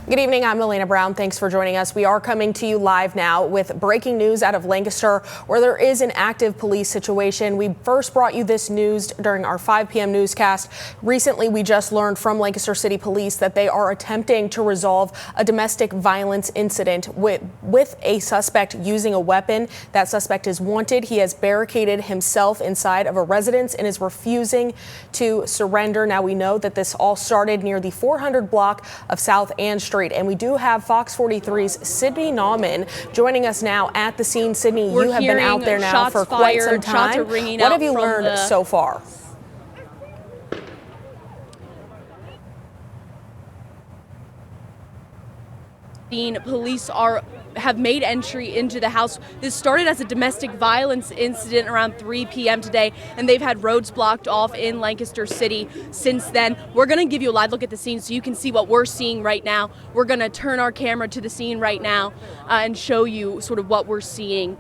Good evening, I'm Elena Brown. Thanks for joining us. We are coming to you live now with breaking news out of Lancaster, where there is an active police situation. We first brought you this news during our 5 p.m. newscast. Recently, we just learned from Lancaster City Police that they are attempting to resolve a domestic violence incident with a suspect using a weapon. That suspect is wanted. He has barricaded himself inside of a residence and is refusing to surrender. Now, we know that this all started near the 400 block of South Ann Street. And we do have Fox 43's Sydney Nauman joining us now at the scene. Sydney, you have been out there now for quite some time. What have you learned so far? Police have made entry into the house. This started as a domestic violence incident around 3 p.m. today, and they've had roads blocked off in Lancaster City since then. We're going to give you a live look at the scene so you can see what we're seeing right now. We're going to turn our camera to the scene right now and show you sort of what we're seeing.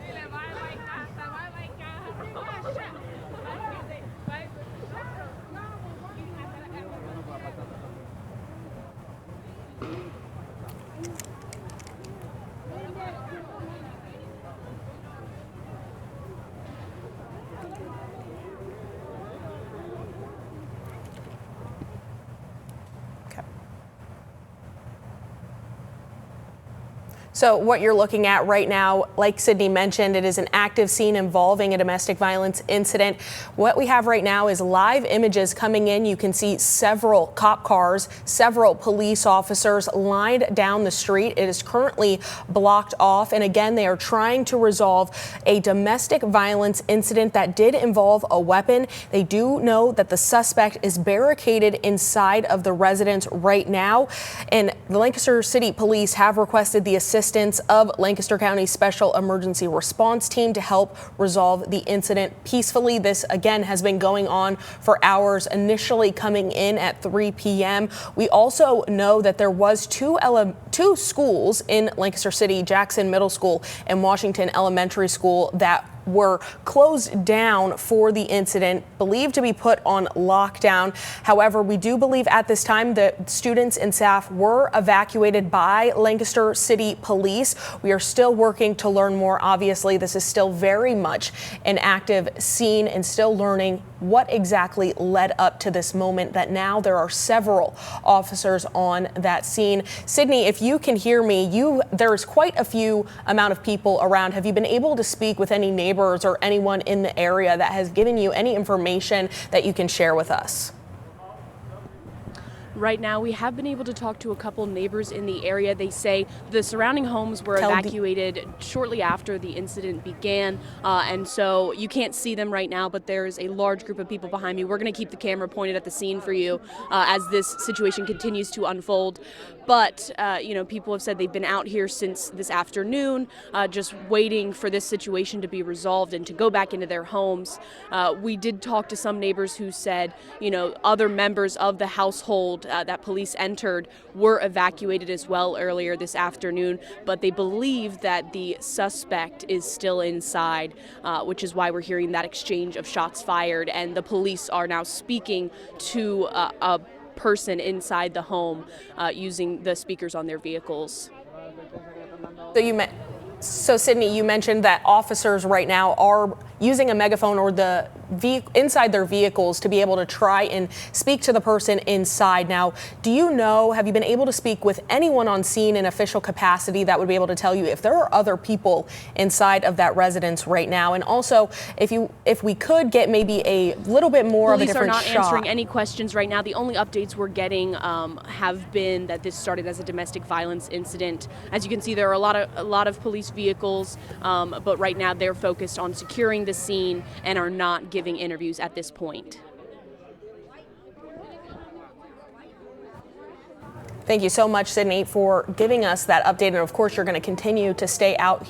So what you're looking at right now, like Sydney mentioned, it is an active scene involving a domestic violence incident. What we have right now is live images coming in. You can see several cop cars, several police officers lined down the street. It is currently blocked off. And again, they are trying to resolve a domestic violence incident that did involve a weapon. They do know that the suspect is barricaded inside of the residence right now. And the Lancaster City Police have requested the assistance of Lancaster County Special Emergency Response Team to help resolve the incident peacefully. This again has been going on for hours, initially coming in at 3 p.m. We also know that there was two schools in Lancaster City, Jackson Middle School and Washington Elementary School, that were closed down for the incident, believed to be put on lockdown. However, we do believe at this time that students and staff were evacuated by Lancaster City Police. We are still working to learn more. Obviously, this is still very much an active scene and still learning what exactly led up to this moment, that now there are several officers on that scene. Sydney, if you can hear me, there's quite a few amount of people around. Have you been able to speak with any neighbors or anyone in the area that has given you any information that you can share with us? Right now, we have been able to talk to a couple neighbors in the area. They say the surrounding homes were evacuated shortly after the incident began, and so you can't see them right now, but there's a large group of people behind me. We're going to keep the camera pointed at the scene for you as this situation continues to unfold. But, people have said they've been out here since this afternoon, just waiting for this situation to be resolved and to go back into their homes. We did talk to some neighbors who said, other members of the household that police entered were evacuated as well earlier this afternoon, but they believe that the suspect is still inside, which is why we're hearing that exchange of shots fired, and the police are now speaking to a person inside the home using the speakers on their vehicles. So Sydney, you mentioned that officers right now are using a megaphone or inside their vehicles to be able to try and speak to the person inside. Now, have you been able to speak with anyone on scene in official capacity that would be able to tell you if there are other people inside of that residence right now? And also, if we could get maybe a little bit more of a different shot. Police are not answering any questions right now. The only updates we're getting have been that this started as a domestic violence incident. As you can see, there are a lot of police vehicles, but right now they're focused on securing the scene and are not giving interviews at this point. Thank you so much, Sydney, for giving us that update. And of course, you're going to continue to stay out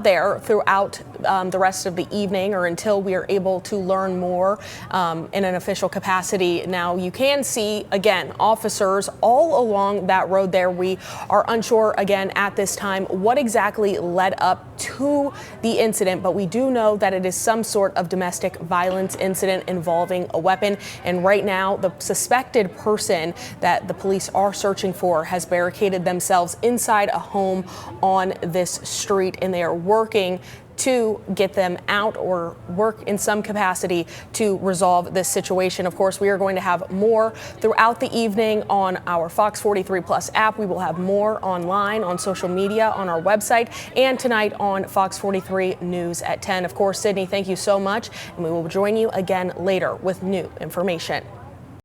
there throughout the rest of the evening or until we are able to learn more in an official capacity. Now, you can see, again, officers all along that road there. We are unsure, again, at this time what exactly led up to the incident, but we do know that it is some sort of domestic violence incident involving a weapon. And right now, the suspected person that the police are searching for has barricaded themselves inside a home on this street, and they are working to get them out or work in some capacity to resolve this situation. Of course, we are going to have more throughout the evening on our Fox 43 Plus app. We will have more online on social media, on our website, and tonight on Fox 43 News at 10. Of course, Sydney, thank you so much, and we will join you again later with new information.